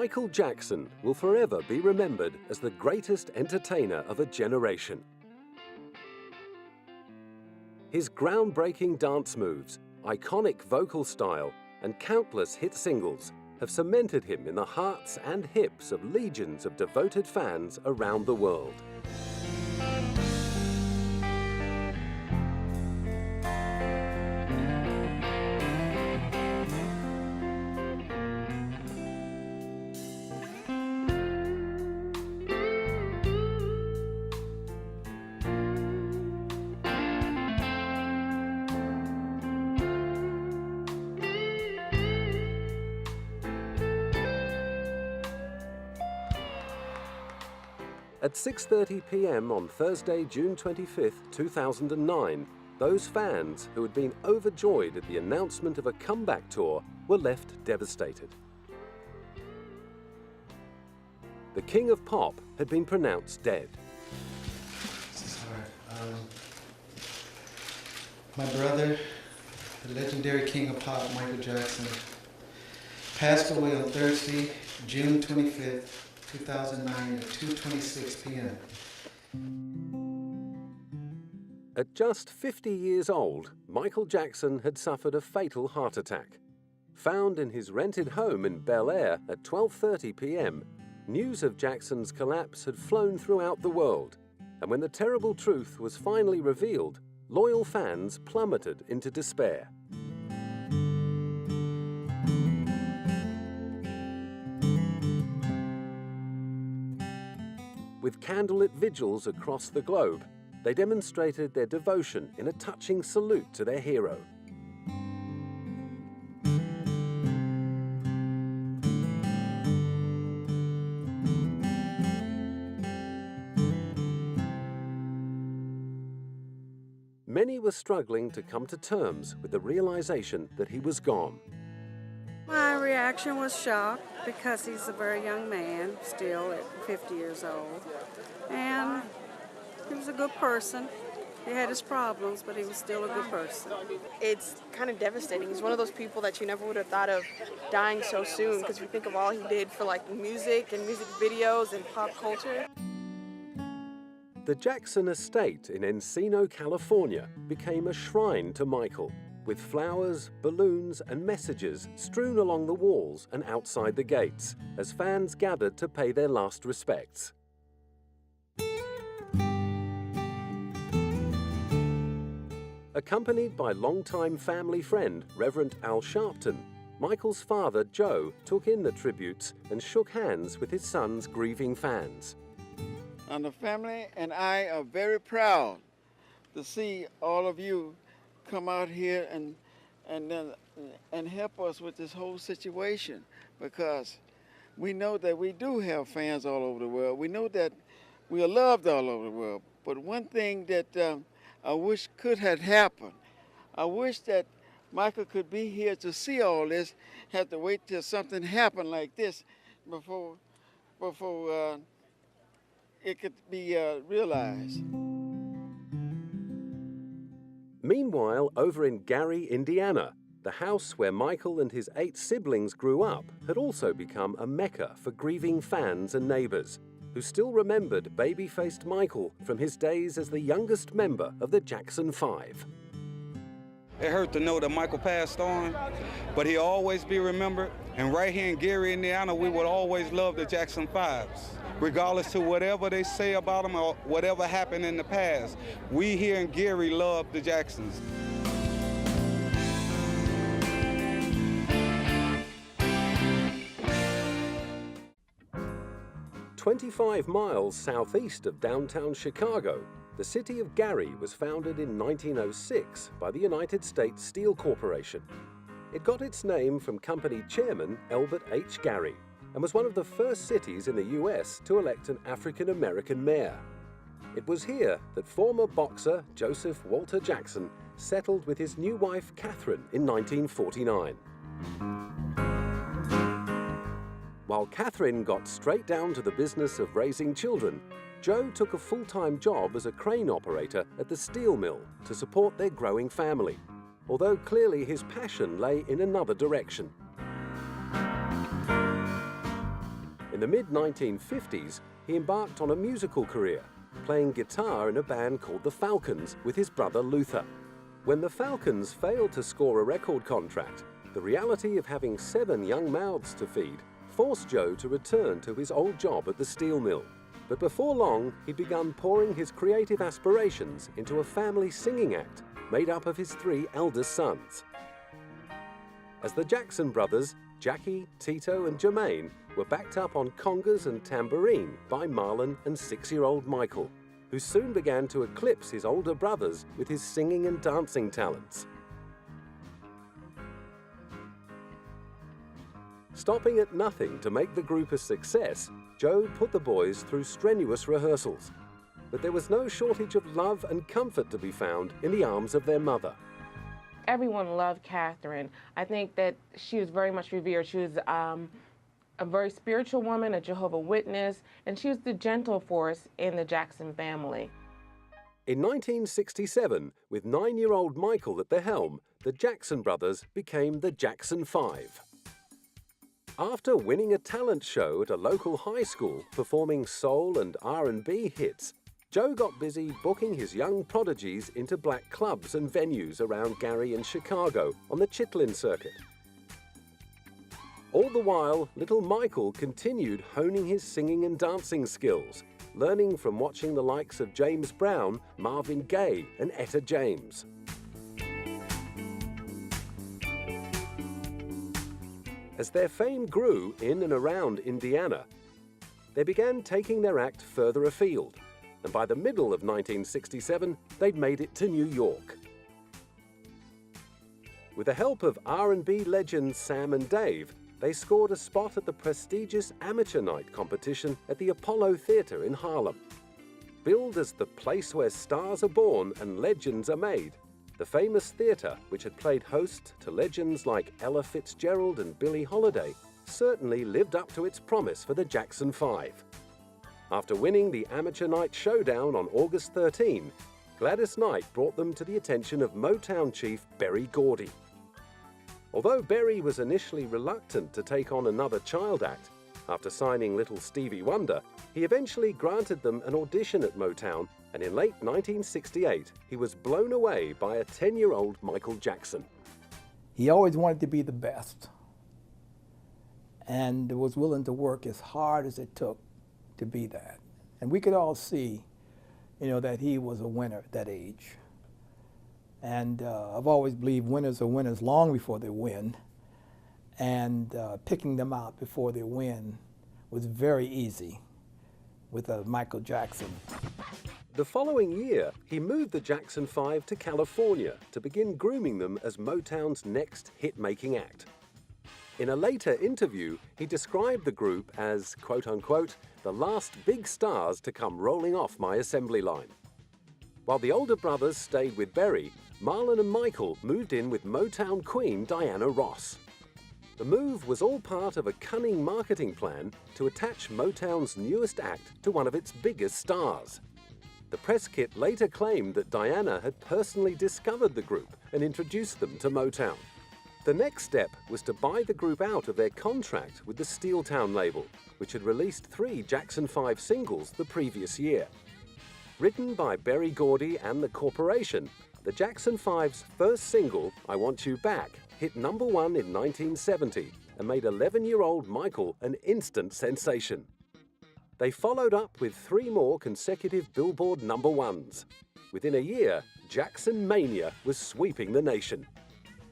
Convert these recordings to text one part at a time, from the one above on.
Michael Jackson will forever be remembered as the greatest entertainer of a generation. His groundbreaking dance moves, iconic vocal style, and countless hit singles have cemented him in the hearts and hips of legions of devoted fans around the world. At 6:30 p.m. on Thursday, June 25, 2009, those fans who had been overjoyed at the announcement of a comeback tour were left devastated. The King of Pop had been pronounced dead. This is hard. My brother, the legendary King of Pop, Michael Jackson, passed away on Thursday, June 25th, 2009 at 2:26 p.m. At just 50 years old, Michael Jackson had suffered a fatal heart attack. Found in his rented home in Bel Air at 12:30 p.m., news of Jackson's collapse had flown throughout the world, and when the terrible truth was finally revealed, loyal fans plummeted into despair. With candlelit vigils across the globe, they demonstrated their devotion in a touching salute to their hero. Many were struggling to come to terms with the realization that he was gone. My reaction was shock because he's a very young man, still at 50 years old. And he was a good person. He had his problems, but he was still a good person. It's kind of devastating. He's one of those people that you never would have thought of dying so soon, because you think of all he did for like music and music videos and pop culture. The Jackson estate in Encino, California became a shrine to Michael, with flowers, balloons, and messages strewn along the walls and outside the gates as fans gathered to pay their last respects. Accompanied by longtime family friend Reverend Al Sharpton, Michael's father Joe took in the tributes and shook hands with his son's grieving fans. And the family and I are very proud to see all of you come out here and help us with this whole situation, because we know that we do have fans all over the world. We know that we are loved all over the world. But one thing that I wish could have happened, I wish that Michael could be here to see all this, have to wait till something happened like this before it could be realized. Meanwhile, over in Gary, Indiana, the house where Michael and his 8 siblings grew up had also become a mecca for grieving fans and neighbors, who still remembered baby-faced Michael from his days as the youngest member of the Jackson 5. It hurt to know that Michael passed on, but he'll always be remembered. And right here in Gary, Indiana, we would always love the Jackson 5s. Regardless to whatever they say about them or whatever happened in the past, we here in Gary love the Jacksons. "25 miles southeast of downtown Chicago, the city of Gary was founded in 1906 by the United States Steel Corporation. It got its name from company chairman Elbert H. Gary, and was one of the first cities in the U.S. to elect an African-American mayor. It was here that former boxer Joseph Walter Jackson settled with his new wife Catherine in 1949. While Catherine got straight down to the business of raising children, Joe took a full-time job as a crane operator at the steel mill to support their growing family, although clearly his passion lay in another direction. In the mid-1950s, he embarked on a musical career, playing guitar in a band called the Falcons with his brother Luther. When the Falcons failed to score a record contract, the reality of having 7 young mouths to feed forced Joe to return to his old job at the steel mill. But before long, he'd begun pouring his creative aspirations into a family singing act made up of his 3 eldest sons. As the Jackson brothers, Jackie, Tito and Jermaine were backed up on congas and tambourine by Marlon and 6-year-old Michael, who soon began to eclipse his older brothers with his singing and dancing talents. Stopping at nothing to make the group a success, Joe put the boys through strenuous rehearsals. But there was no shortage of love and comfort to be found in the arms of their mother. Everyone loved Catherine. I think that she was very much revered. She was a very spiritual woman, a Jehovah's Witness, and she was the gentle force in the Jackson family. In 1967, with 9-year-old Michael at the helm, the Jackson brothers became the Jackson 5. After winning a talent show at a local high school performing soul and R&B hits, Joe got busy booking his young prodigies into black clubs and venues around Gary and Chicago on the Chitlin circuit. All the while, little Michael continued honing his singing and dancing skills, learning from watching the likes of James Brown, Marvin Gaye and Etta James. As their fame grew in and around Indiana, they began taking their act further afield, and by the middle of 1967, they'd made it to New York. With the help of R&B legends Sam and Dave, they scored a spot at the prestigious Amateur Night competition at the Apollo Theater in Harlem. Billed as the place where stars are born and legends are made, the famous theater, which had played host to legends like Ella Fitzgerald and Billie Holiday, certainly lived up to its promise for the Jackson 5. After winning the Amateur Night Showdown on August 13, Gladys Knight brought them to the attention of Motown chief Berry Gordy. Although Berry was initially reluctant to take on another child act, after signing Little Stevie Wonder, he eventually granted them an audition at Motown, and in late 1968, he was blown away by a 10-year-old Michael Jackson. He always wanted to be the best, and was willing to work as hard as it took to be that. And we could all see, that he was a winner at that age. And I've always believed winners are winners long before they win, and picking them out before they win was very easy with Michael Jackson. The following year, he moved the Jackson 5 to California to begin grooming them as Motown's next hit-making act. In a later interview, he described the group as, quote-unquote, the last big stars to come rolling off my assembly line. While the older brothers stayed with Berry, Marlon and Michael moved in with Motown queen Diana Ross. The move was all part of a cunning marketing plan to attach Motown's newest act to one of its biggest stars. The press kit later claimed that Diana had personally discovered the group and introduced them to Motown. The next step was to buy the group out of their contract with the Steeltown label, which had released 3 Jackson 5 singles the previous year. Written by Berry Gordy and the Corporation, the Jackson 5's first single, I Want You Back, hit #1 in 1970 and made 11-year-old Michael an instant sensation. They followed up with 3 more consecutive Billboard #1s. Within a year, Jackson Mania was sweeping the nation.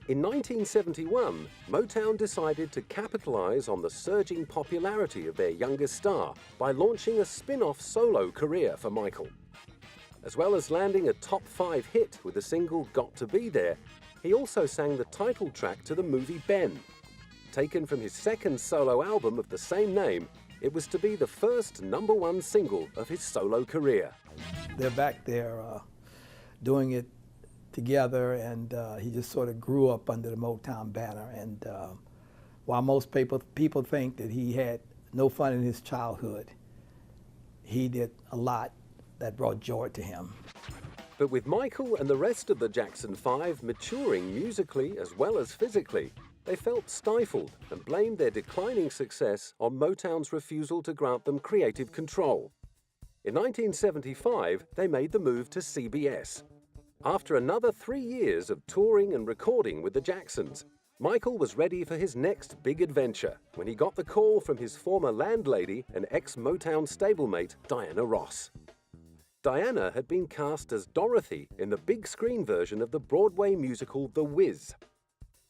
In 1971, Motown decided to capitalize on the surging popularity of their youngest star by launching a spin-off solo career for Michael. As well as landing a top 5 hit with the single Got to Be There, he also sang the title track to the movie Ben. Taken from his second solo album of the same name, it was to be the first #1 single of his solo career. They're back there doing it together, and he just sort of grew up under the Motown banner. And while most people think that he had no fun in his childhood, he did a lot that brought joy to him. But with Michael and the rest of the Jackson 5 maturing musically as well as physically, They felt stifled and blamed their declining success on Motown's refusal to grant them creative control. In 1975, they made the move to CBS. After another 3 years of touring and recording with the Jacksons, Michael was ready for his next big adventure when he got the call from his former landlady and ex-Motown stablemate, Diana Ross. Diana had been cast as Dorothy in the big screen version of the Broadway musical The Wiz.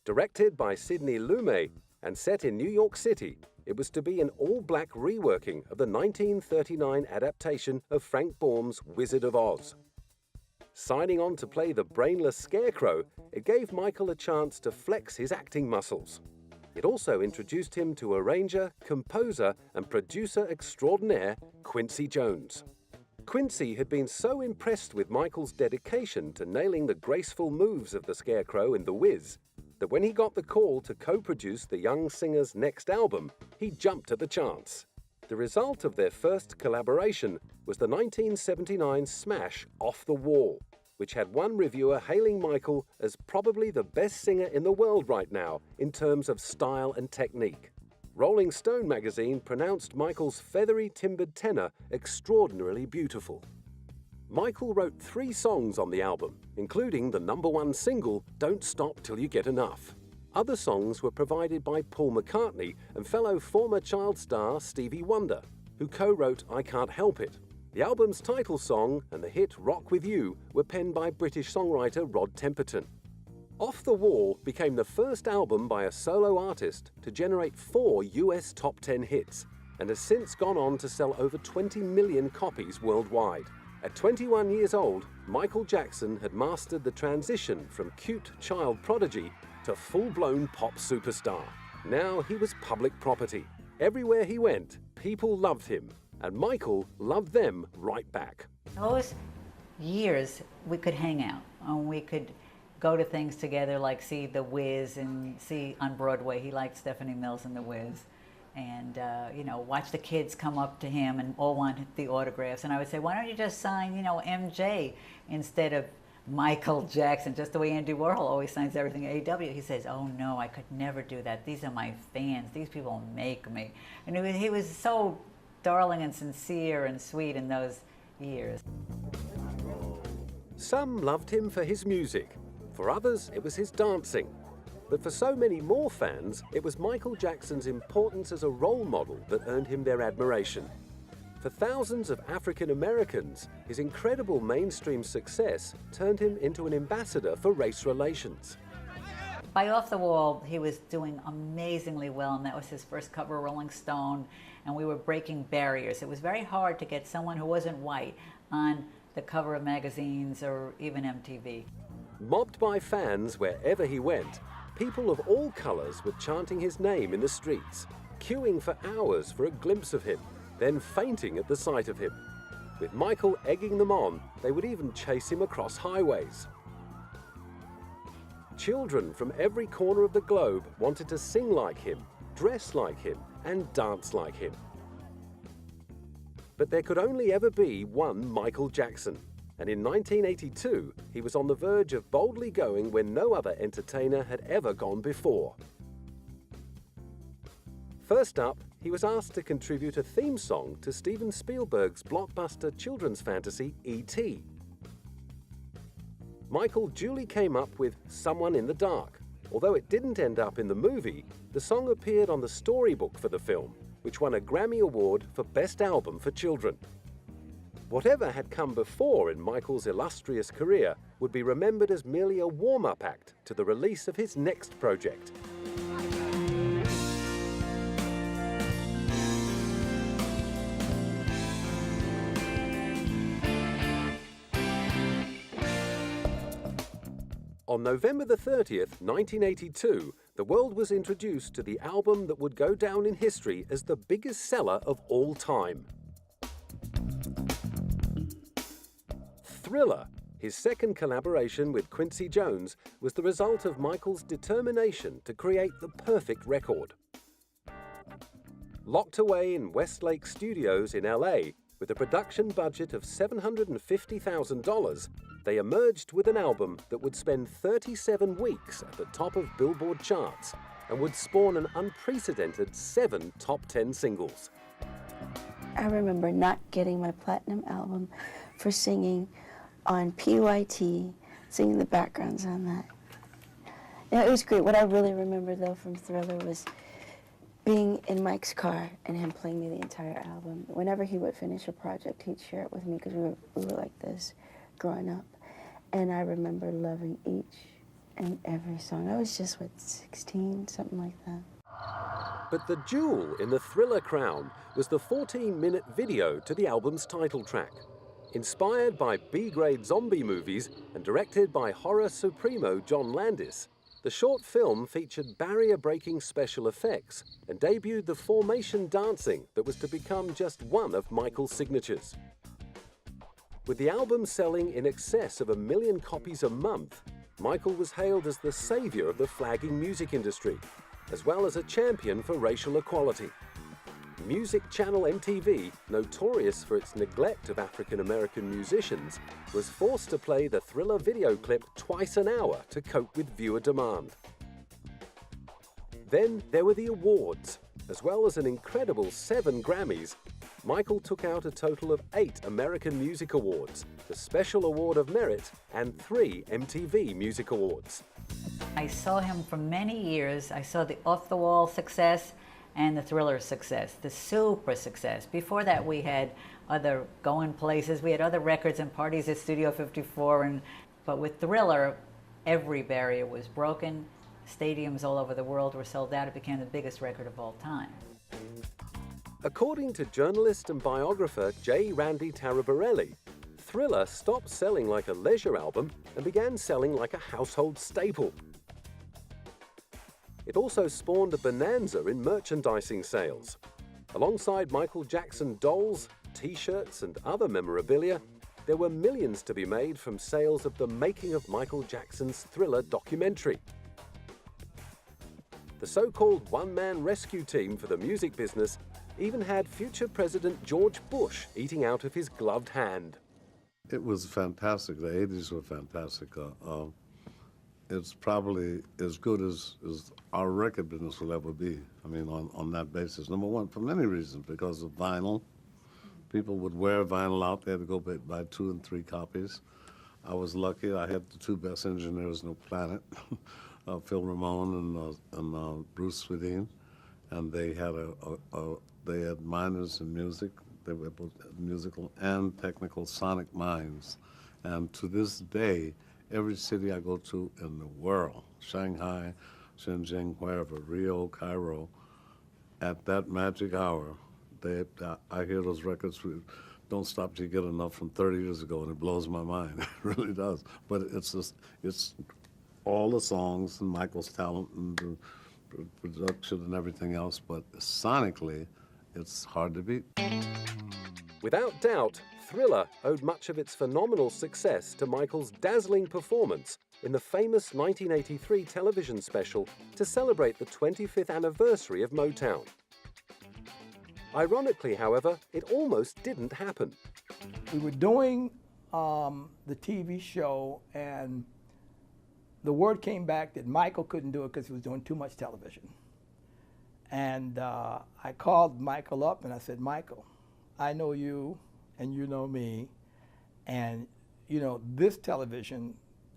Directed by Sidney Lumet and set in New York City, it was to be an all-black reworking of the 1939 adaptation of Frank Baum's Wizard of Oz. Signing on to play the brainless Scarecrow, it gave Michael a chance to flex his acting muscles. It also introduced him to arranger, composer, and producer extraordinaire Quincy Jones. Quincy had been so impressed with Michael's dedication to nailing the graceful moves of the Scarecrow in The Wiz that when he got the call to co-produce the young singer's next album, he jumped at the chance. The result of their first collaboration was the 1979 smash Off the Wall, which had one reviewer hailing Michael as probably the best singer in the world right now in terms of style and technique. Rolling Stone magazine pronounced Michael's feathery timbered tenor extraordinarily beautiful. Michael wrote 3 songs on the album, including the #1 single, Don't Stop Till You Get Enough. Other songs were provided by Paul McCartney and fellow former child star Stevie Wonder, who co-wrote I Can't Help It. The album's title song and the hit Rock With You were penned by British songwriter Rod Temperton. Off the Wall became the first album by a solo artist to generate 4 US top 10 hits and has since gone on to sell over 20 million copies worldwide. At 21 years old, Michael Jackson had mastered the transition from cute child prodigy to full-blown pop superstar. Now he was public property. Everywhere he went, people loved him, and Michael loved them right back. Those years, we could hang out, and we could go to things together, like see The Wiz and see on Broadway. He liked Stephanie Mills and The Wiz. And, watch the kids come up to him and all want the autographs. And I would say, why don't you just sign, MJ instead of Michael Jackson, just the way Andy Warhol always signs everything AW. He says, oh no, I could never do that. These are my fans. These people make me. And he was so darling and sincere and sweet in those years. Some loved him for his music. For others, it was his dancing. But for so many more fans, it was Michael Jackson's importance as a role model that earned him their admiration. For thousands of African Americans, his incredible mainstream success turned him into an ambassador for race relations. By Off the Wall, he was doing amazingly well, and that was his first cover of Rolling Stone, and we were breaking barriers. It was very hard to get someone who wasn't white on the cover of magazines or even MTV. Mobbed by fans wherever he went, people of all colors were chanting his name in the streets, queuing for hours for a glimpse of him, then fainting at the sight of him. With Michael egging them on, they would even chase him across highways. Children from every corner of the globe wanted to sing like him, dress like him, and dance like him. But there could only ever be one Michael Jackson. And in 1982, he was on the verge of boldly going where no other entertainer had ever gone before. First up, he was asked to contribute a theme song to Steven Spielberg's blockbuster children's fantasy, E.T. Michael duly came up with Someone in the Dark. Although it didn't end up in the movie, the song appeared on the storybook for the film, which won a Grammy Award for Best Album for Children. Whatever had come before in Michael's illustrious career would be remembered as merely a warm-up act to the release of his next project. On November the 30th, 1982, the world was introduced to the album that would go down in history as the biggest seller of all time. Thriller, his second collaboration with Quincy Jones, was the result of Michael's determination to create the perfect record. Locked away in Westlake Studios in LA, with a production budget of $750,000, they emerged with an album that would spend 37 weeks at the top of Billboard charts, and would spawn an unprecedented 7 top 10 singles. I remember not getting my platinum album for singing on PYT, singing the backgrounds on that. Yeah, it was great. What I really remember, though, from Thriller was being in Mike's car and him playing me the entire album. Whenever he would finish a project, he'd share it with me because we were like this growing up. And I remember loving each and every song. I was just, 16, something like that. But the jewel in the Thriller crown was the 14-minute video to the album's title track. Inspired by B-grade zombie movies and directed by horror supremo John Landis, the short film featured barrier-breaking special effects and debuted the formation dancing that was to become just one of Michael's signatures. With the album selling in excess of 1 million copies a month, Michael was hailed as the savior of the flagging music industry, as well as a champion for racial equality. Music channel MTV, notorious for its neglect of African-American musicians, was forced to play the Thriller video clip twice an hour to cope with viewer demand. Then there were the awards. As well as an incredible 7 Grammys, Michael took out a total of 8 American Music Awards, the Special Award of Merit, and 3 MTV Music Awards. I saw him for many years. I saw the off-the-wall success and the Thriller success, the super success. Before that, we had other going places. We had other records and parties at Studio 54. But with Thriller, every barrier was broken. Stadiums all over the world were sold out. It became the biggest record of all time. According to journalist and biographer J. Randy Taraborelli, Thriller stopped selling like a leisure album and began selling like a household staple. It also spawned a bonanza in merchandising sales. Alongside Michael Jackson dolls, T-shirts, and other memorabilia, there were millions to be made from sales of the making of Michael Jackson's Thriller documentary. The so-called one-man rescue team for the music business even had future President George Bush eating out of his gloved hand. It was fantastic. The 80s were fantastic. It's probably as good as our record business will ever be. I mean, on that basis. Number one, for many reasons, because of vinyl. People would wear vinyl out. They had to go buy 2 and 3 copies. I was lucky. I had the 2 best engineers on the planet, Phil Ramone and Bruce Swedien, and they had minors in music. They were both musical and technical sonic minds. And to this day, every city I go to in the world, Shanghai, Shenzhen, wherever, Rio, Cairo, at that magic hour, I hear those records. Don't stop till you get enough from 30 years ago, and it blows my mind. It really does. But it's all the songs and Michael's talent and the production and everything else, but sonically, it's hard to beat. Without doubt, Thriller owed much of its phenomenal success to Michael's dazzling performance in the famous 1983 television special to celebrate the 25th anniversary of Motown. Ironically, however, it almost didn't happen. We were doing the TV show, and the word came back that Michael couldn't do it because he was doing too much television. And I called Michael up and I said, Michael, I know you and you know me, and you know this television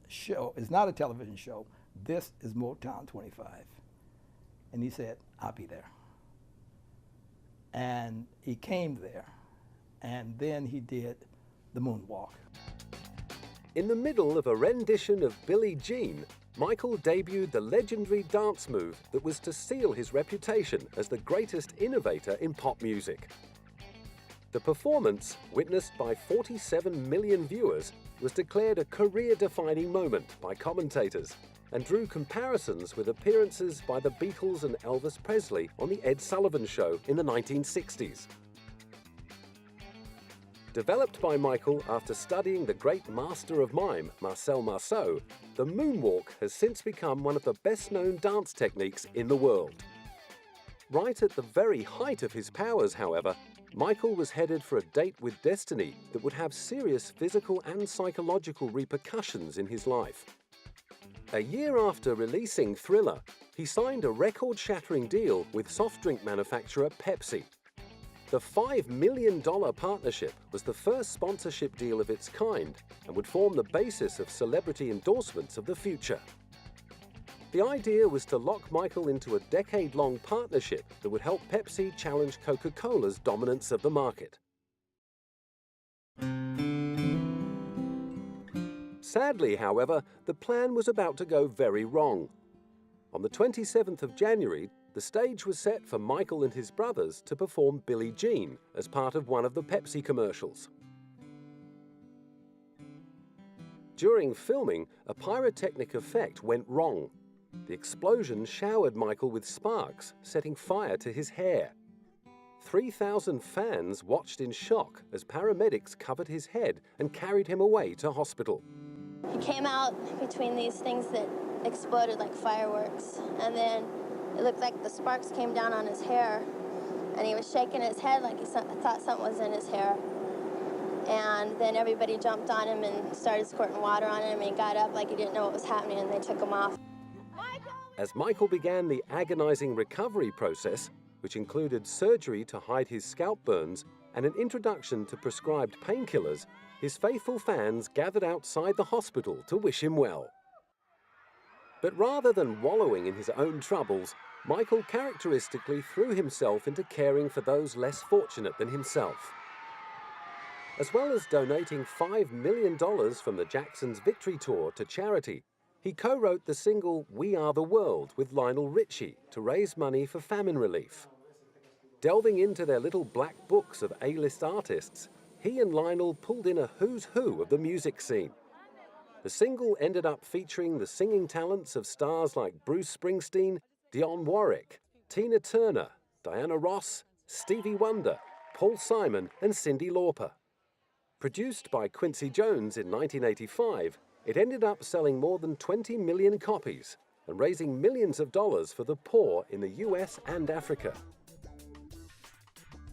show is not a television show. This is Motown 25. And he said, I'll be there. And he came there, and then he did the moonwalk. In the middle of a rendition of Billie Jean, Michael debuted the legendary dance move that was to seal his reputation as the greatest innovator in pop music. The performance, witnessed by 47 million viewers, was declared a career-defining moment by commentators and drew comparisons with appearances by the Beatles and Elvis Presley on The Ed Sullivan Show in the 1960s. Developed by Michael after studying the great master of mime, Marcel Marceau, the moonwalk has since become one of the best-known dance techniques in the world. Right at the very height of his powers, however, Michael was headed for a date with destiny that would have serious physical and psychological repercussions in his life. A year after releasing Thriller, he signed a record-shattering deal with soft drink manufacturer Pepsi. The $5 million partnership was the first sponsorship deal of its kind and would form the basis of celebrity endorsements of the future. The idea was to lock Michael into a decade-long partnership that would help Pepsi challenge Coca-Cola's dominance of the market. Sadly, however, the plan was about to go very wrong. On the 27th of January, the stage was set for Michael and his brothers to perform Billie Jean as part of one of the Pepsi commercials. During filming, a pyrotechnic effect went wrong. The explosion showered Michael with sparks, setting fire to his hair. 3,000 fans watched in shock as paramedics covered his head and carried him away to hospital. He came out between these things that exploded like fireworks, and then it looked like the sparks came down on his hair, and he was shaking his head like he thought something was in his hair. And then everybody jumped on him and started squirting water on him, and he got up like he didn't know what was happening, and they took him off. As Michael began the agonizing recovery process, which included surgery to hide his scalp burns and an introduction to prescribed painkillers, his faithful fans gathered outside the hospital to wish him well. But rather than wallowing in his own troubles, Michael characteristically threw himself into caring for those less fortunate than himself. As well as donating $5 million from the Jacksons' Victory Tour to charity, he co-wrote the single We Are the World with Lionel Richie to raise money for famine relief. Delving into their little black books of A-list artists, he and Lionel pulled in a who's who of the music scene. The single ended up featuring the singing talents of stars like Bruce Springsteen, Dionne Warwick, Tina Turner, Diana Ross, Stevie Wonder, Paul Simon, and Cyndi Lauper. Produced by Quincy Jones in 1985, it ended up selling more than 20 million copies and raising millions of dollars for the poor in the US and Africa.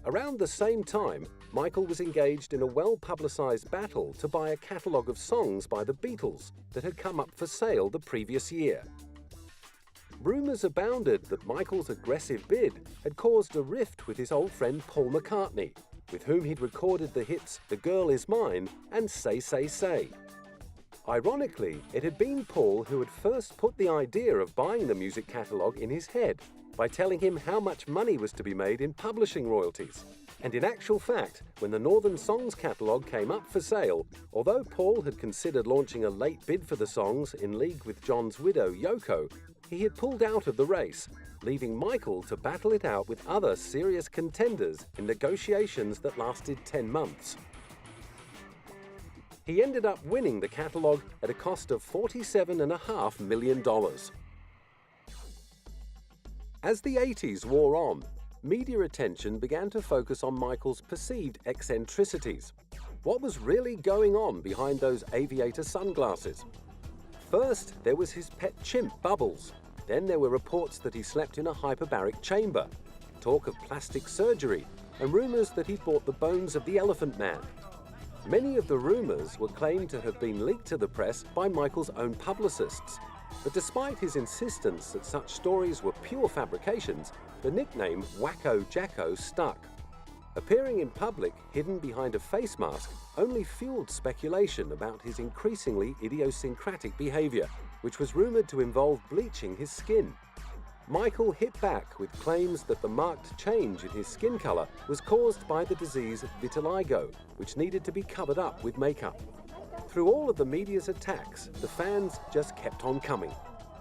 Around the same time, Michael was engaged in a well-publicized battle to buy a catalogue of songs by the Beatles that had come up for sale the previous year. Rumours abounded that Michael's aggressive bid had caused a rift with his old friend Paul McCartney, with whom he'd recorded the hits The Girl Is Mine and Say, Say, Say. Ironically, it had been Paul who had first put the idea of buying the music catalogue in his head by telling him how much money was to be made in publishing royalties. And in actual fact, when the Northern Songs catalogue came up for sale, although Paul had considered launching a late bid for the songs in league with John's widow, Yoko, he had pulled out of the race, leaving Michael to battle it out with other serious contenders in negotiations that lasted 10 months. He ended up winning the catalogue at a cost of $47.5 million. As the 80s wore on, media attention began to focus on Michael's perceived eccentricities. What was really going on behind those aviator sunglasses? First, there was his pet chimp, Bubbles. Then there were reports that he slept in a hyperbaric chamber, talk of plastic surgery, and rumors that he bought the bones of the Elephant Man. Many of the rumors were claimed to have been leaked to the press by Michael's own publicists. But despite his insistence that such stories were pure fabrications, the nickname Wacko Jacko stuck. Appearing in public hidden behind a face mask only fueled speculation about his increasingly idiosyncratic behavior, which was rumored to involve bleaching his skin. Michael hit back with claims that the marked change in his skin color was caused by the disease vitiligo, which needed to be covered up with makeup. Through all of the media's attacks, the fans just kept on coming.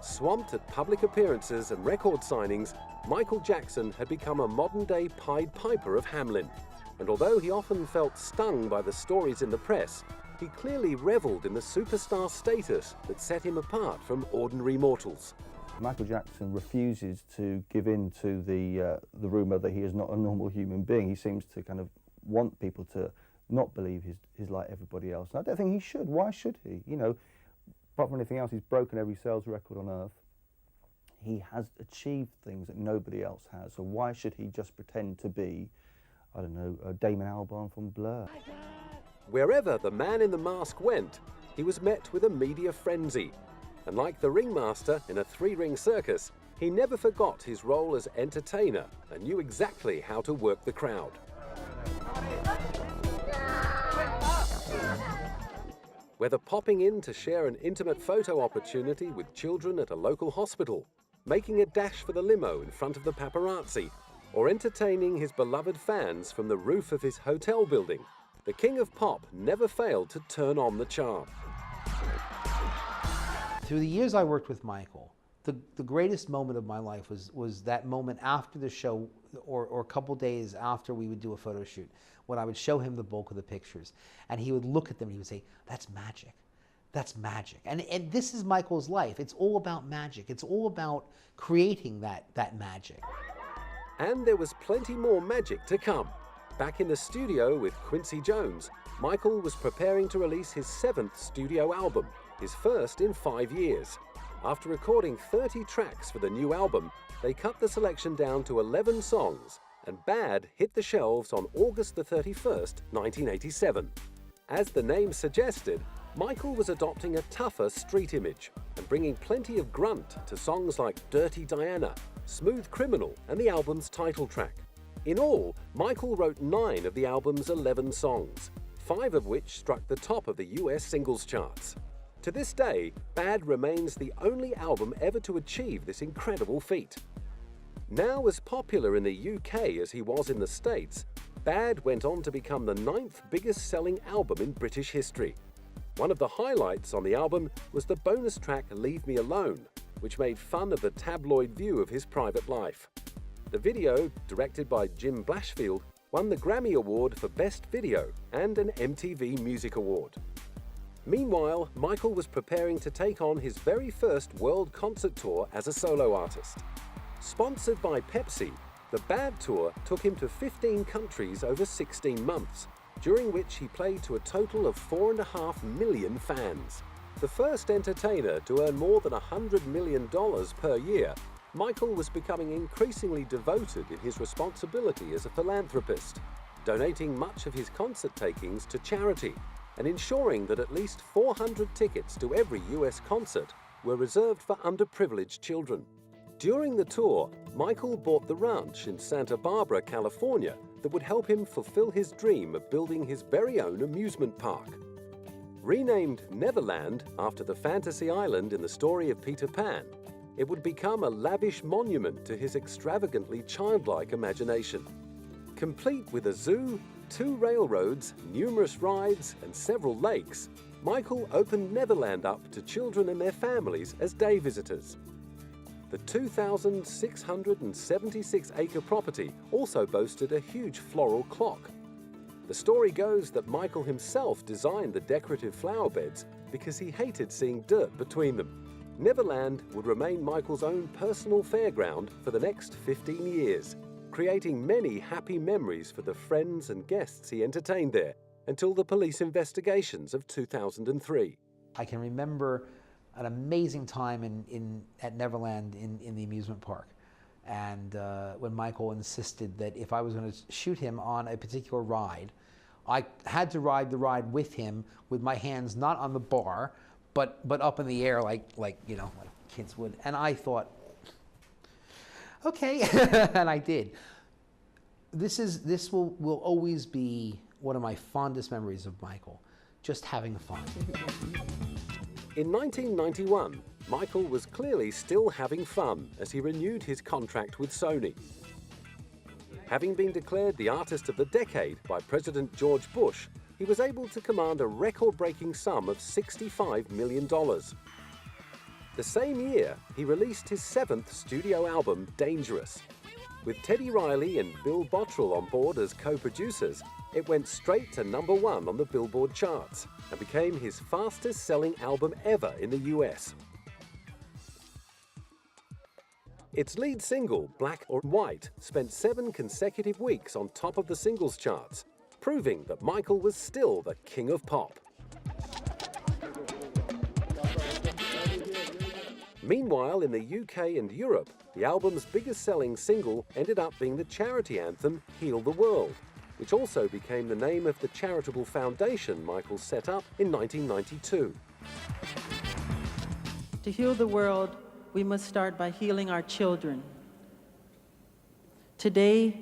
Swamped at public appearances and record signings, Michael Jackson had become a modern-day Pied Piper of Hamelin. And although he often felt stung by the stories in the press, he clearly reveled in the superstar status that set him apart from ordinary mortals. Michael Jackson refuses to give in to the rumour that he is not a normal human being. He seems to kind of want people to not believe he's like everybody else. And I don't think he should. Why should he? You know, apart from anything else, he's broken every sales record on earth. He has achieved things that nobody else has. So why should he just pretend to be, I don't know, Damon Albarn from Blur? Wherever the man in the mask went, he was met with a media frenzy. And like the ringmaster in a three-ring circus, he never forgot his role as entertainer and knew exactly how to work the crowd. Whether popping in to share an intimate photo opportunity with children at a local hospital, making a dash for the limo in front of the paparazzi, or entertaining his beloved fans from the roof of his hotel building, the King of Pop never failed to turn on the charm. Through the years I worked with Michael, the greatest moment of my life was that moment after the show, or a couple days after we would do a photo shoot, when I would show him the bulk of the pictures, and he would look at them and he would say, "That's magic. That's magic." And this is Michael's life. It's all about magic. It's all about creating that magic. And there was plenty more magic to come. Back in the studio with Quincy Jones, Michael was preparing to release his 7th studio album, his first in 5 years. After recording 30 tracks for the new album, they cut the selection down to 11 songs, and Bad hit the shelves on August the 31st, 1987. As the name suggested, Michael was adopting a tougher street image and bringing plenty of grunt to songs like Dirty Diana, Smooth Criminal, and the album's title track. In all, Michael wrote 9 of the album's 11 songs, 5 of which struck the top of the US singles charts. To this day, Bad remains the only album ever to achieve this incredible feat. Now as popular in the UK as he was in the States, Bad went on to become the 9th biggest selling album in British history. One of the highlights on the album was the bonus track Leave Me Alone, which made fun of the tabloid view of his private life. The video, directed by Jim Blashfield, won the Grammy Award for Best Video and an MTV Music Award. Meanwhile, Michael was preparing to take on his very first world concert tour as a solo artist. Sponsored by Pepsi, the Bad Tour took him to 15 countries over 16 months, during which he played to a total of 4.5 million fans. The first entertainer to earn more than $100 million per year, Michael was becoming increasingly devoted in his responsibility as a philanthropist, donating much of his concert takings to charity and ensuring that at least 400 tickets to every US concert were reserved for underprivileged children. During the tour, Michael bought the ranch in Santa Barbara, California, that would help him fulfill his dream of building his very own amusement park. Renamed Neverland after the fantasy island in the story of Peter Pan, it would become a lavish monument to his extravagantly childlike imagination. Complete with a zoo, 2 railroads, numerous rides, and several lakes, Michael opened Neverland up to children and their families as day visitors. The 2,676-acre property also boasted a huge floral clock. The story goes that Michael himself designed the decorative flower beds because he hated seeing dirt between them. Neverland would remain Michael's own personal fairground for the next 15 years, creating many happy memories for the friends and guests he entertained there until the police investigations of 2003. I can remember an amazing time at Neverland in the amusement park. And when Michael insisted that if I was going to shoot him on a particular ride, I had to ride the ride with him with my hands not on the bar, but up in the air like kids would. And I thought, okay, and I did. This will always be one of my fondest memories of Michael, just having fun. In 1991, Michael was clearly still having fun as he renewed his contract with Sony. Having been declared the Artist of the Decade by President George Bush, he was able to command a record-breaking sum of $65 million. The same year, he released his 7th studio album, Dangerous. With Teddy Riley and Bill Bottrell on board as co-producers, it went straight to #1 on the Billboard charts and became his fastest-selling album ever in the US. Its lead single, Black or White, spent 7 consecutive weeks on top of the singles charts, proving that Michael was still the king of pop. Meanwhile, in the UK and Europe, the album's biggest-selling single ended up being the charity anthem, Heal the World, which also became the name of the charitable foundation Michael set up in 1992. To heal the world, we must start by healing our children. Today,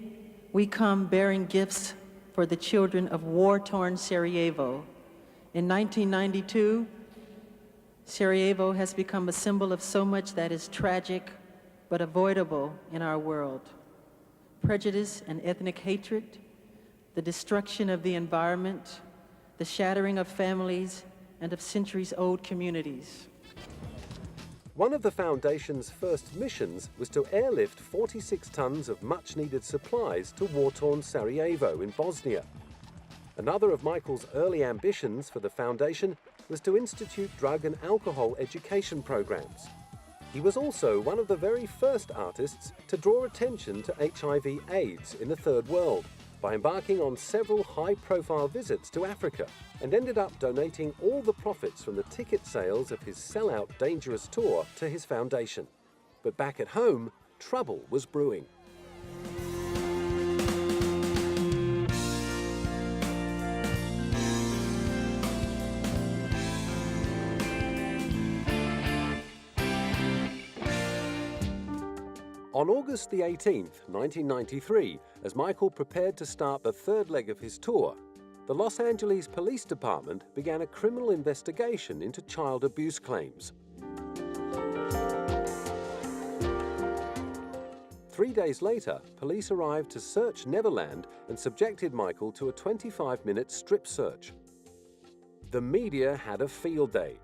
we come bearing gifts for the children of war-torn Sarajevo. In 1992, Sarajevo has become a symbol of so much that is tragic but avoidable in our world. Prejudice and ethnic hatred, the destruction of the environment, the shattering of families and of centuries-old communities. One of the Foundation's first missions was to airlift 46 tons of much-needed supplies to war-torn Sarajevo in Bosnia. Another of Michael's early ambitions for the Foundation was to institute drug and alcohol education programs. He was also one of the very first artists to draw attention to HIV/AIDS in the Third World by embarking on several high-profile visits to Africa, and ended up donating all the profits from the ticket sales of his sell-out dangerous tour to his foundation. But back at home, trouble was brewing. On August the 18th, 1993, as Michael prepared to start the third leg of his tour, the Los Angeles Police Department began a criminal investigation into child abuse claims. 3 days later, police arrived to search Neverland and subjected Michael to a 25-minute strip search. The media had a field day.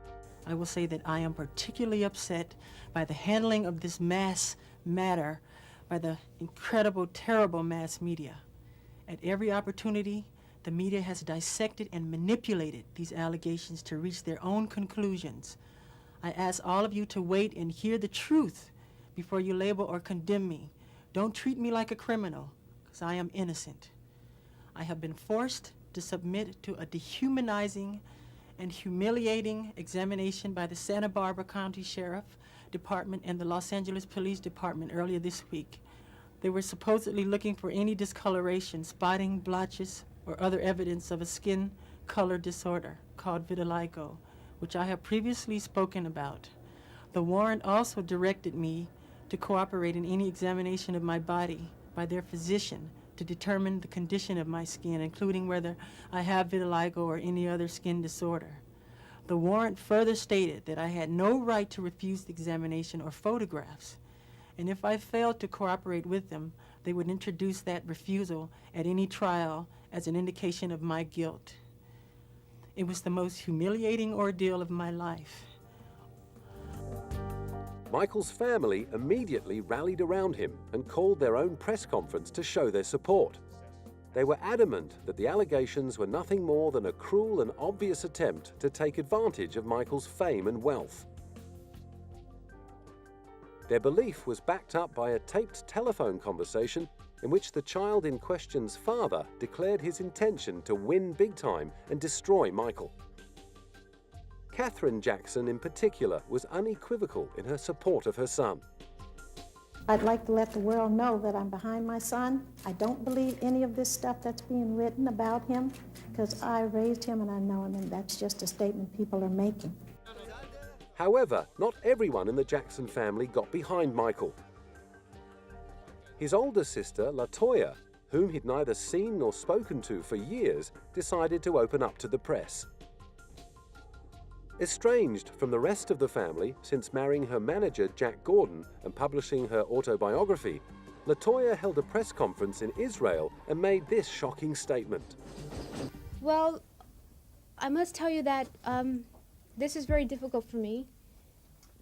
I will say that I am particularly upset by the handling of this mass matter by the incredible, terrible mass media. At every opportunity, the media has dissected and manipulated these allegations to reach their own conclusions. I ask all of you to wait and hear the truth before you label or condemn me. Don't treat me like a criminal, because I am innocent. I have been forced to submit to a dehumanizing and humiliating examination by the Santa Barbara County Sheriff Department and the Los Angeles Police Department earlier this week. They were supposedly looking for any discoloration, spotting, blotches, or other evidence of a skin color disorder called vitiligo, which I have previously spoken about. The warrant also directed me to cooperate in any examination of my body by their physician to determine the condition of my skin, including whether I have vitiligo or any other skin disorder. The warrant further stated that I had no right to refuse the examination or photographs, and if I failed to cooperate with them, they would introduce that refusal at any trial as an indication of my guilt. It was the most humiliating ordeal of my life. Michael's family immediately rallied around him and called their own press conference to show their support. They were adamant that the allegations were nothing more than a cruel and obvious attempt to take advantage of Michael's fame and wealth. Their belief was backed up by a taped telephone conversation in which the child in question's father declared his intention to win big time and destroy Michael. Catherine Jackson in particular was unequivocal in her support of her son. I'd like to let the world know that I'm behind my son. I don't believe any of this stuff that's being written about him because I raised him and I know him, and that's just a statement people are making. However, not everyone in the Jackson family got behind Michael. His older sister, LaToya, whom he'd neither seen nor spoken to for years, decided to open up to the press. Estranged from the rest of the family since marrying her manager Jack Gordon and publishing her autobiography, LaToya held a press conference in Israel and made this shocking statement. Well, I must tell you that this is very difficult for me,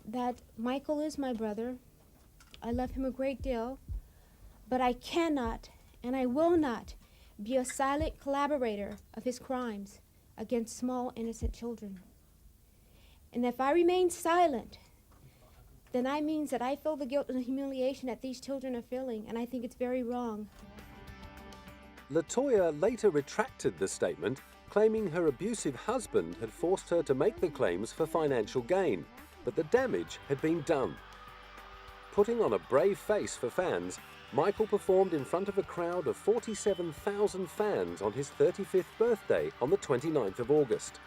that Michael is my brother. I love him a great deal, but I cannot and I will not be a silent collaborator of his crimes against small, innocent children. And if I remain silent, then that means that I feel the guilt and the humiliation that these children are feeling, and I think it's very wrong. LaToya later retracted the statement, claiming her abusive husband had forced her to make the claims for financial gain, but the damage had been done. Putting on a brave face for fans, Michael performed in front of a crowd of 47,000 fans on his 35th birthday on the 29th of August.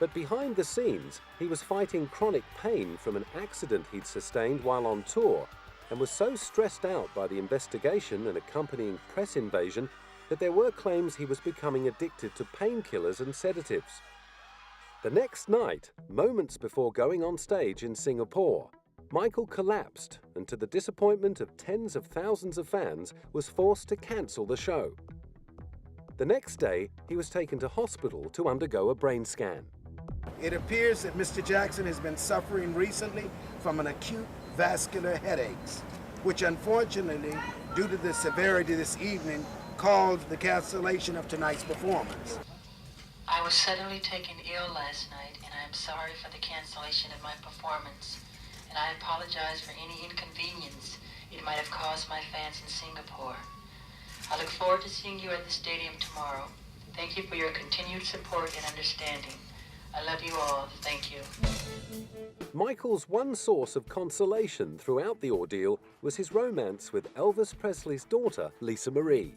But behind the scenes, he was fighting chronic pain from an accident he'd sustained while on tour, and was so stressed out by the investigation and accompanying press invasion that there were claims he was becoming addicted to painkillers and sedatives. The next night, moments before going on stage in Singapore, Michael collapsed and, to the disappointment of tens of thousands of fans, was forced to cancel the show. The next day, he was taken to hospital to undergo a brain scan. It appears that Mr. Jackson has been suffering recently from an acute vascular headaches, which unfortunately, due to the severity this evening, caused the cancellation of tonight's performance. I was suddenly taken ill last night, and I am sorry for the cancellation of my performance, and I apologize for any inconvenience it might have caused my fans in Singapore. I look forward to seeing you at the stadium tomorrow. Thank you for your continued support and understanding. I love you all. Thank you. Michael's one source of consolation throughout the ordeal was his romance with Elvis Presley's daughter, Lisa Marie.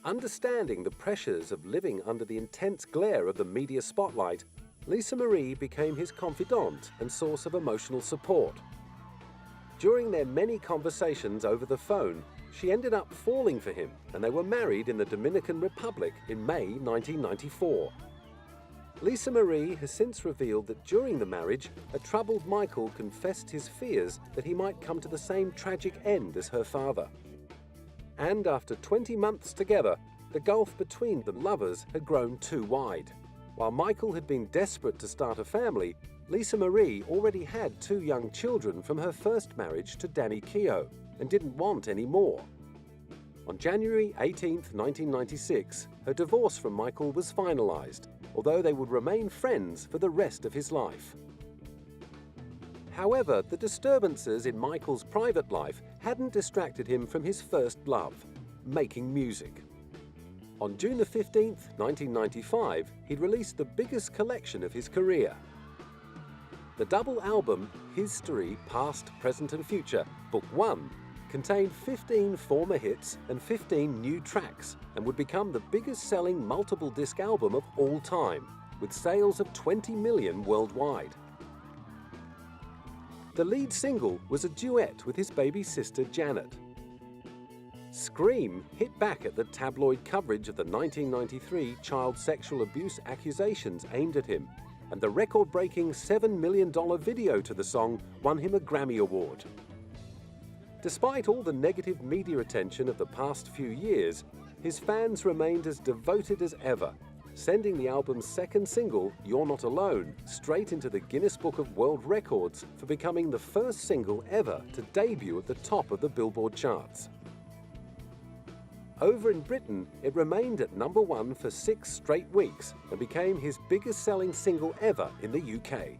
Understanding the pressures of living under the intense glare of the media spotlight, Lisa Marie became his confidant and source of emotional support. During their many conversations over the phone, she ended up falling for him, and they were married in the Dominican Republic in May 1994. Lisa Marie has since revealed that during the marriage, a troubled Michael confessed his fears that he might come to the same tragic end as her father. And after 20 months together, the gulf between the lovers had grown too wide. While Michael had been desperate to start a family, Lisa Marie already had 2 young children from her first marriage to Danny Keogh and didn't want any more. On January 18, 1996, her divorce from Michael was finalized, although they would remain friends for the rest of his life. However, the disturbances in Michael's private life hadn't distracted him from his first love, making music. On June 15, 1995, he'd released the biggest collection of his career. The double album, History, Past, Present and Future, Book 1, contained 15 former hits and 15 new tracks, and would become the biggest-selling multiple-disc album of all time, with sales of 20 million worldwide. The lead single was a duet with his baby sister Janet. Scream hit back at the tabloid coverage of the 1993 child sexual abuse accusations aimed at him, and the record-breaking $7 million video to the song won him a Grammy Award. Despite all the negative media attention of the past few years, his fans remained as devoted as ever, sending the album's second single, You're Not Alone, straight into the Guinness Book of World Records for becoming the first single ever to debut at the top of the Billboard charts. Over in Britain, it remained at number 1 for 6 straight weeks and became his biggest-selling single ever in the UK.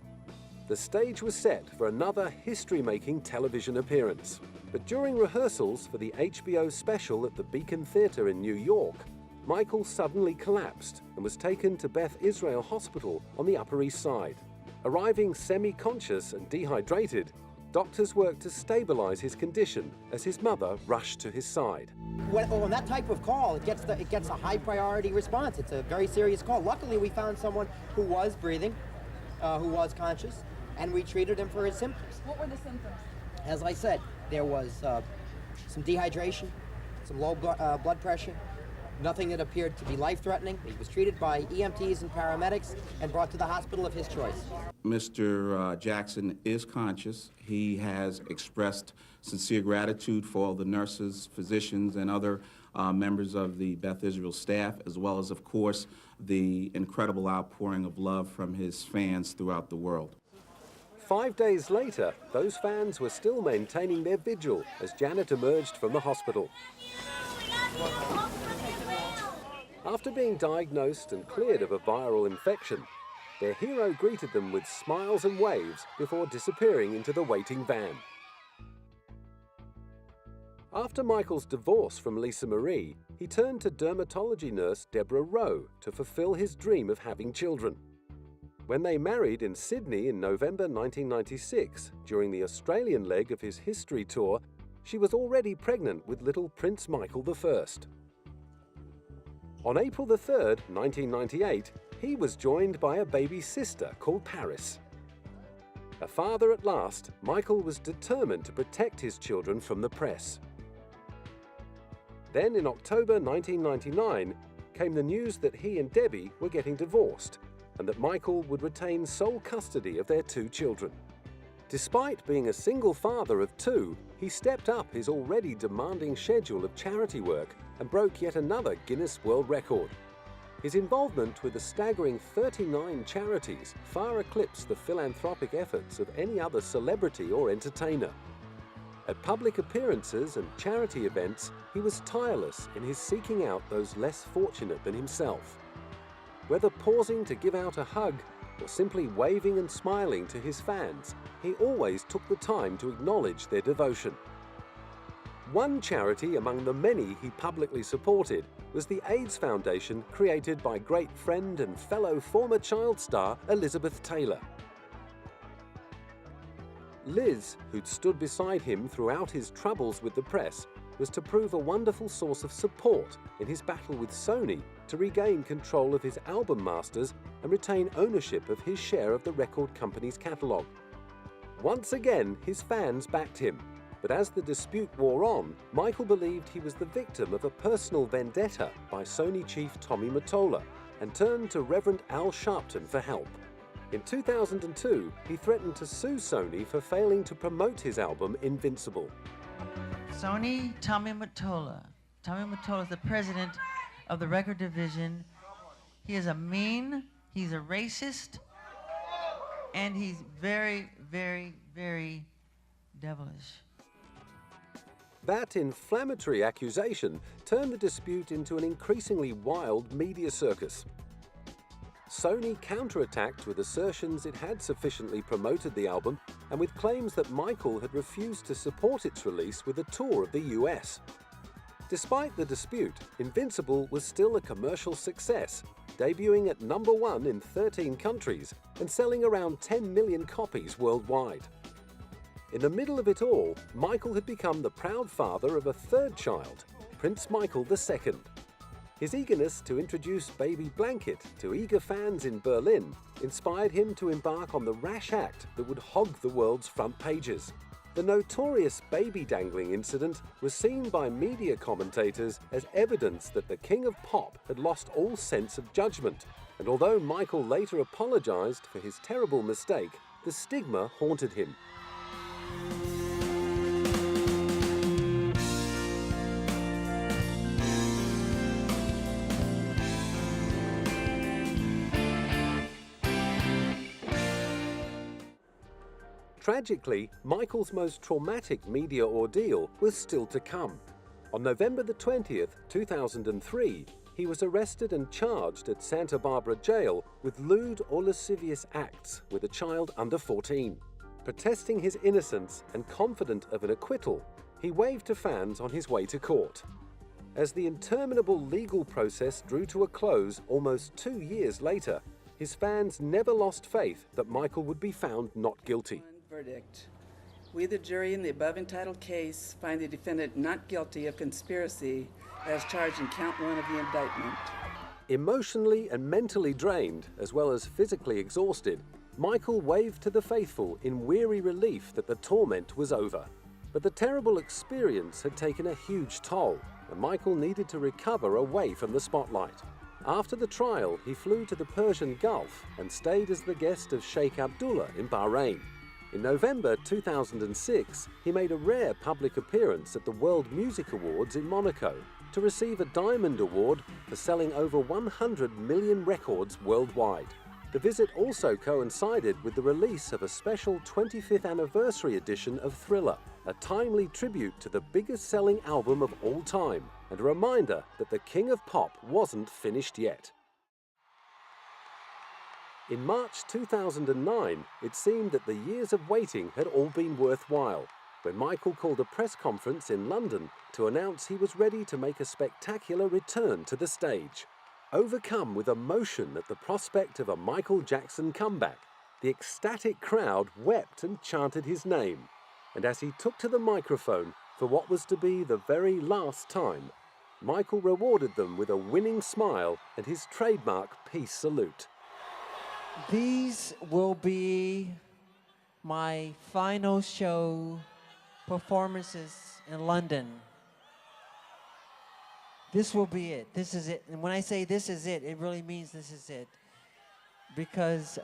The stage was set for another history-making television appearance, but during rehearsals for the HBO special at the Beacon Theatre in New York, Michael suddenly collapsed and was taken to Beth Israel Hospital on the Upper East Side. Arriving semi-conscious and dehydrated, doctors worked to stabilize his condition as his mother rushed to his side. On that type of call, it gets a high priority response. It's a very serious call. Luckily, we found someone who was breathing, who was conscious, and we treated him for his symptoms. What were the symptoms? As I said, there was some dehydration, some low blood pressure, nothing that appeared to be life-threatening. He was treated by EMTs and paramedics and brought to the hospital of his choice. Mr. Jackson is conscious. He has expressed sincere gratitude for all the nurses, physicians, and other members of the Beth Israel staff, as well as, of course, the incredible outpouring of love from his fans throughout the world. 5 days later, those fans were still maintaining their vigil as Janet emerged from the hospital. After being diagnosed and cleared of a viral infection, their hero greeted them with smiles and waves before disappearing into the waiting van. After Michael's divorce from Lisa Marie, he turned to dermatology nurse Deborah Rowe to fulfill his dream of having children. When they married in Sydney in November 1996, during the Australian leg of his history tour, she was already pregnant with little Prince Michael I. On April 3, 1998, he was joined by a baby sister called Paris. A father at last, Michael was determined to protect his children from the press. Then in October 1999 came the news that he and Debbie were getting divorced and that Michael would retain sole custody of their 2 children. Despite being a single father of 2, he stepped up his already demanding schedule of charity work and broke yet another Guinness World Record. His involvement with a staggering 39 charities far eclipsed the philanthropic efforts of any other celebrity or entertainer. At public appearances and charity events, he was tireless in his seeking out those less fortunate than himself. Whether pausing to give out a hug or simply waving and smiling to his fans, he always took the time to acknowledge their devotion. One charity among the many he publicly supported was the AIDS Foundation created by great friend and fellow former child star Elizabeth Taylor. Liz, who'd stood beside him throughout his troubles with the press, was to prove a wonderful source of support in his battle with Sony to regain control of his album masters and retain ownership of his share of the record company's catalogue. Once again, his fans backed him, but as the dispute wore on, Michael believed he was the victim of a personal vendetta by Sony chief Tommy Mottola and turned to Reverend Al Sharpton for help. In 2002, he threatened to sue Sony for failing to promote his album Invincible. Sony, Tommy Mottola. Tommy Mottola is the president of the record division. He is a mean, he's a racist, and he's very, very, very devilish. That inflammatory accusation turned the dispute into an increasingly wild media circus. Sony counterattacked with assertions it had sufficiently promoted the album and with claims that Michael had refused to support its release with a tour of the US. Despite the dispute, Invincible was still a commercial success, debuting at #1 in 13 countries and selling around 10 million copies worldwide. In the middle of it all, Michael had become the proud father of a 3rd child, Prince Michael II. His eagerness to introduce baby Blanket to eager fans in Berlin inspired him to embark on the rash act that would hog the world's front pages. The notorious baby dangling incident was seen by media commentators as evidence that the King of Pop had lost all sense of judgment, and although Michael later apologized for his terrible mistake, the stigma haunted him. Tragically, Michael's most traumatic media ordeal was still to come. On November the 20th, 2003, he was arrested and charged at Santa Barbara Jail with lewd or lascivious acts with a child under 14. Protesting his innocence and confident of an acquittal, he waved to fans on his way to court. As the interminable legal process drew to a close almost 2 years later, his fans never lost faith that Michael would be found not guilty. Verdict. We, the jury in the above entitled case, find the defendant not guilty of conspiracy as charged in count 1 of the indictment. Emotionally and mentally drained, as well as physically exhausted, Michael waved to the faithful in weary relief that the torment was over. But the terrible experience had taken a huge toll, and Michael needed to recover away from the spotlight. After the trial, he flew to the Persian Gulf and stayed as the guest of Sheikh Abdullah in Bahrain. In November 2006, he made a rare public appearance at the World Music Awards in Monaco to receive a Diamond Award for selling over 100 million records worldwide. The visit also coincided with the release of a special 25th anniversary edition of Thriller, a timely tribute to the biggest-selling album of all time, and a reminder that the King of Pop wasn't finished yet. In March 2009, it seemed that the years of waiting had all been worthwhile, when Michael called a press conference in London to announce he was ready to make a spectacular return to the stage. Overcome with emotion at the prospect of a Michael Jackson comeback, the ecstatic crowd wept and chanted his name. And as he took to the microphone for what was to be the very last time, Michael rewarded them with a winning smile and his trademark peace salute. These will be my final show performances in London. This will be it. This is it. And when I say this is it, it really means this is it. Because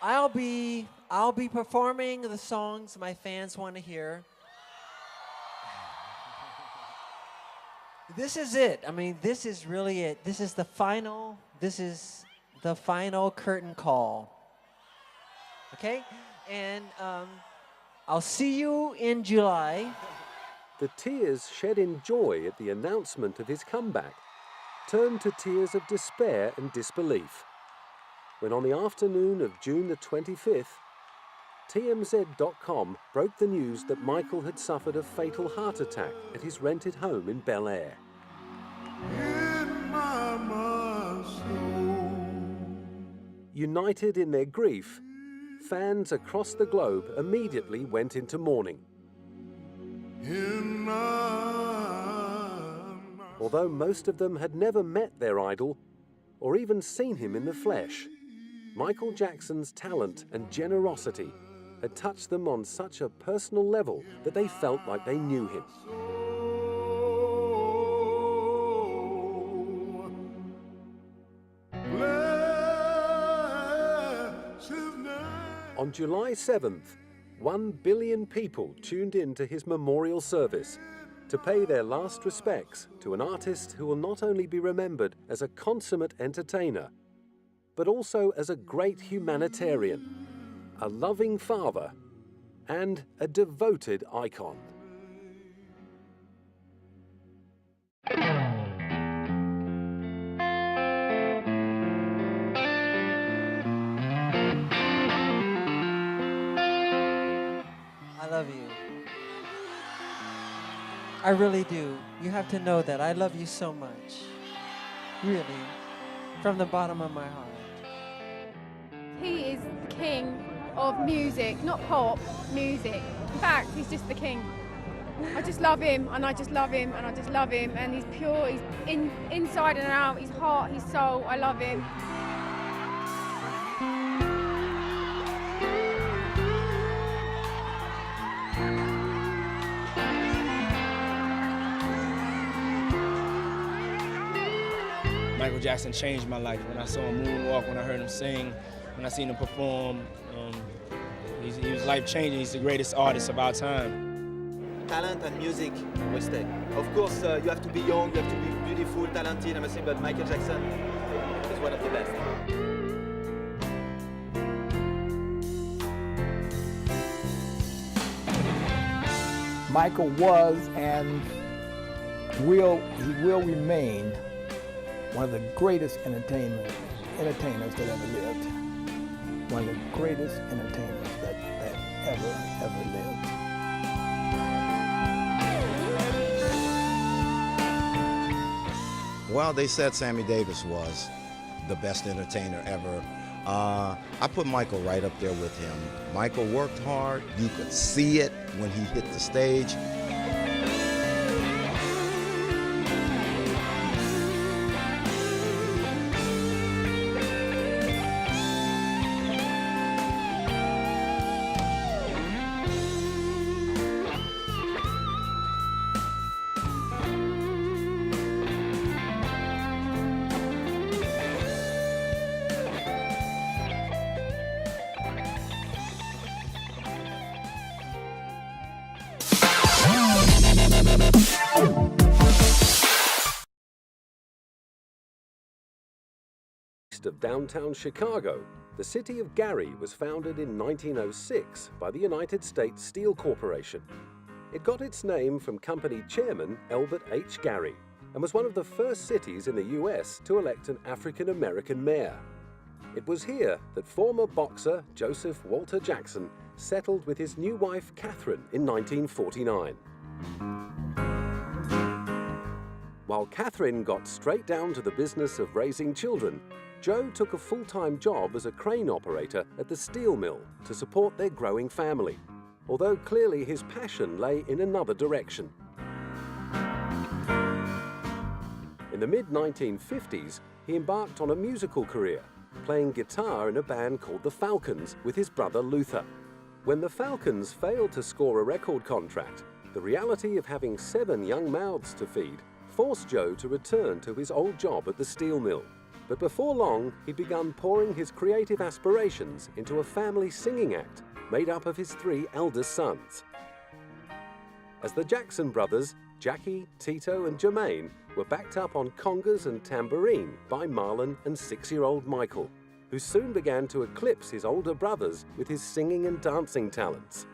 I'll be performing the songs my fans want to hear. This is it. I mean, this is really it. This is the final curtain call. Okay? And I'll see you in July. The tears shed in joy at the announcement of his comeback turned to tears of despair and disbelief when on the afternoon of June the 25th, TMZ.com broke the news that Michael had suffered a fatal heart attack at his rented home in Bel Air. United in their grief, fans across the globe immediately went into mourning. Although most of them had never met their idol or even seen him in the flesh, Michael Jackson's talent and generosity had touched them on such a personal level that they felt like they knew him. On July 7th, 1 billion people tuned in to his memorial service to pay their last respects to an artist who will not only be remembered as a consummate entertainer, but also as a great humanitarian, a loving father, and a devoted icon. I love you. I really do. You have to know that. I love you so much. Really. From the bottom of my heart. He is the king of music, not pop, music. In fact, he's just the king. I just love him, and I just love him, and I just love him, and he's pure, he's inside and out, his heart, his soul, I love him. Michael Jackson changed my life. When I saw him moonwalk, when I heard him sing, when I seen him perform, he was life-changing. He's the greatest artist of our time. Talent and music will stay. Of course, you have to be young, you have to be beautiful, talented, I'm saying, but Michael Jackson is one of the best. Michael was and he will remain one of the greatest entertainers that ever lived. One of the greatest entertainers that ever lived. Well, they said Sammy Davis was the best entertainer ever. I put Michael right up there with him. Michael worked hard. You could see it when he hit the stage. Of downtown Chicago, the city of Gary was founded in 1906 by the United States Steel Corporation. It got its name from company chairman Elbert H. Gary and was one of the first cities in the U.S. to elect an African-American mayor. It was here that former boxer Joseph Walter Jackson settled with his new wife Catherine in 1949. While Catherine got straight down to the business of raising children, Joe took a full-time job as a crane operator at the steel mill to support their growing family. although clearly his passion lay in another direction. In the mid-1950s, he embarked on a musical career, playing guitar in a band called the Falcons with his brother Luther. When the Falcons failed to score a record contract, the reality of having 7 young mouths to feed forced Joe to return to his old job at the steel mill. But before long, he'd begun pouring his creative aspirations into a family singing act made up of his 3 eldest sons. As the Jackson brothers, Jackie, Tito and Jermaine, were backed up on congas and tambourine by Marlon and 6-year-old Michael, who soon began to eclipse his older brothers with his singing and dancing talents.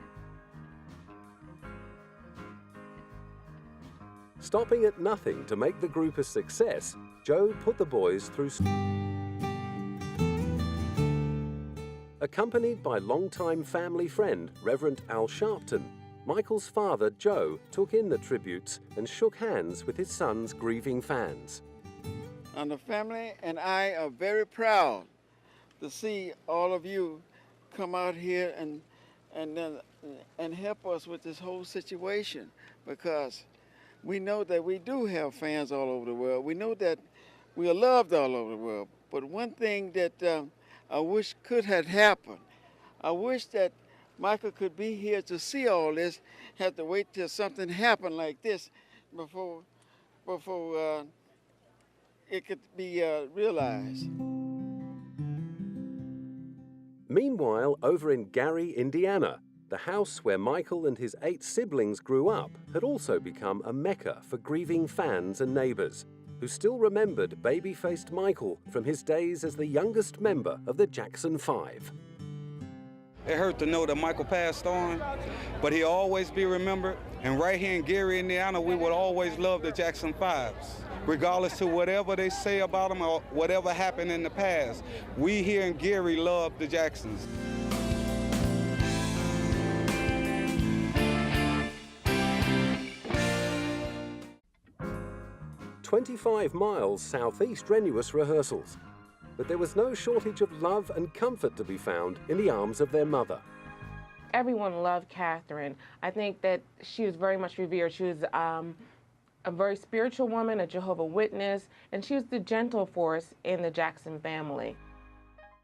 Stopping at nothing to make the group a success, Joe put the boys through Accompanied by longtime family friend Reverend Al Sharpton, Michael's father, Joe, took in the tributes and shook hands with his son's grieving fans. And the family and I are very proud to see all of you come out here and help us with this whole situation, because we know that we do have fans all over the world. We know that we are loved all over the world. But one thing that I wish could have happened, I wish that Michael could be here to see all this, have to wait till something happened like this before it could be realized. Meanwhile, over in Gary, Indiana, the house where Michael and his 8 siblings grew up had also become a mecca for grieving fans and neighbors, who still remembered baby-faced Michael from his days as the youngest member of the Jackson 5. It hurt to know that Michael passed on, but he'll always be remembered. And right here in Gary, Indiana, we would always love the Jackson 5s. Regardless to whatever they say about them or whatever happened in the past, we here in Gary love the Jacksons. "25 miles southeast strenuous rehearsals, but there was no shortage of love and comfort to be found in the arms of their mother. Everyone loved Catherine. I think that she was very much revered. She was a very spiritual woman, a Jehovah's Witness, and she was the gentle force in the Jackson family.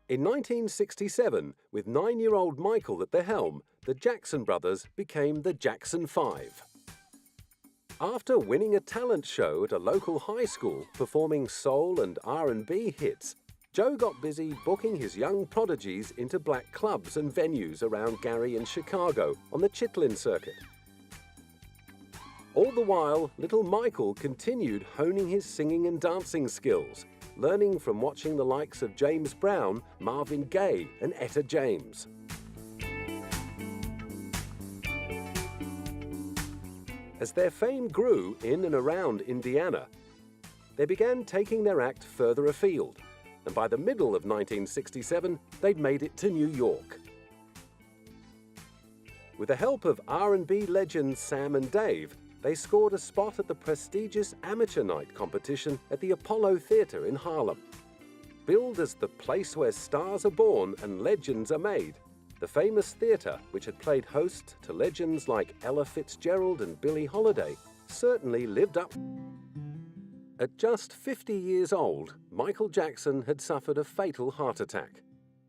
In 1967, with 9-year-old Michael at the helm, the Jackson brothers became the Jackson 5. After winning a talent show at a local high school performing soul and R&B hits, Joe got busy booking his young prodigies into black clubs and venues around Gary and Chicago on the Chitlin circuit. All the while, little Michael continued honing his singing and dancing skills, learning from watching the likes of James Brown, Marvin Gaye, and Etta James. As their fame grew in and around Indiana, they began taking their act further afield, and by the middle of 1967, they'd made it to New York. With the help of R&B legends Sam and Dave, they scored a spot at the prestigious Amateur Night competition at the Apollo Theater in Harlem. Billed as the place where stars are born and legends are made, the famous theater, which had played host to legends like Ella Fitzgerald and Billie Holiday, certainly lived up. At just 50 years old, Michael Jackson had suffered a fatal heart attack.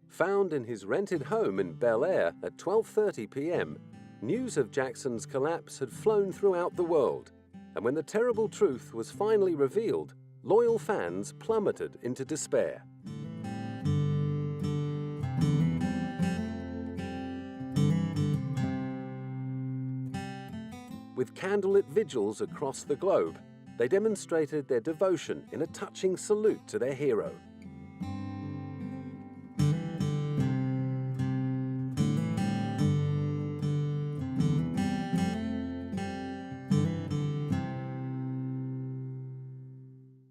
Found in his rented home in Bel Air at 12:30 p.m., news of Jackson's collapse had flown throughout the world, and when the terrible truth was finally revealed, loyal fans plummeted into despair. With candlelit vigils across the globe, they demonstrated their devotion in a touching salute to their hero.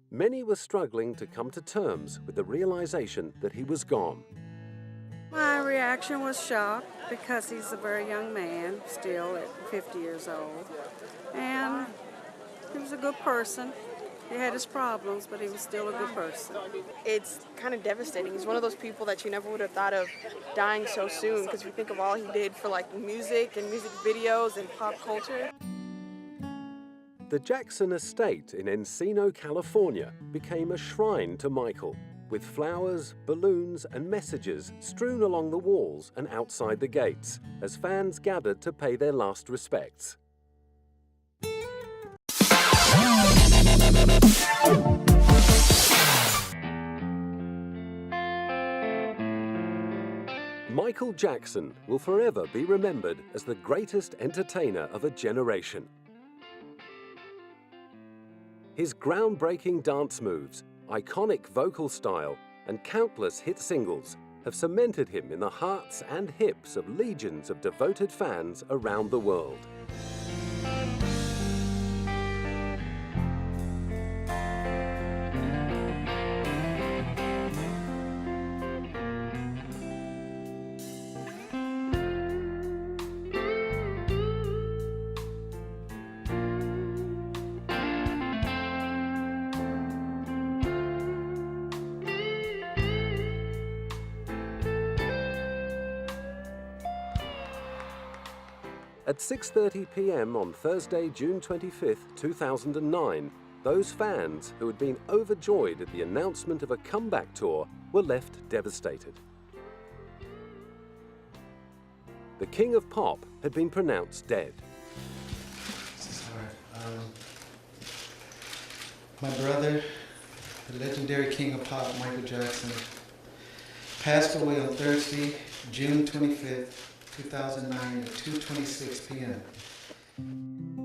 Many were struggling to come to terms with the realization that he was gone. My reaction was shock, because he's a very young man, still at 50 years old. And he was a good person. He had his problems, but he was still a good person. It's kind of devastating. He's one of those people that you never would have thought of dying so soon, because we think of all he did for like music and music videos and pop culture. The Jackson estate in Encino, California became a shrine to Michael, with flowers, balloons and messages strewn along the walls and outside the gates as fans gathered to pay their last respects. Michael Jackson will forever be remembered as the greatest entertainer of a generation. His groundbreaking dance moves, iconic vocal style, and countless hit singles have cemented him in the hearts and hips of legions of devoted fans around the world. At 6:30 p.m. on Thursday, June 25, 2009, those fans who had been overjoyed at the announcement of a comeback tour were left devastated. The King of Pop had been pronounced dead. This is hard. My brother, the legendary King of Pop, Michael Jackson, passed away on Thursday, June 25th, 2009 at 2:26 p.m.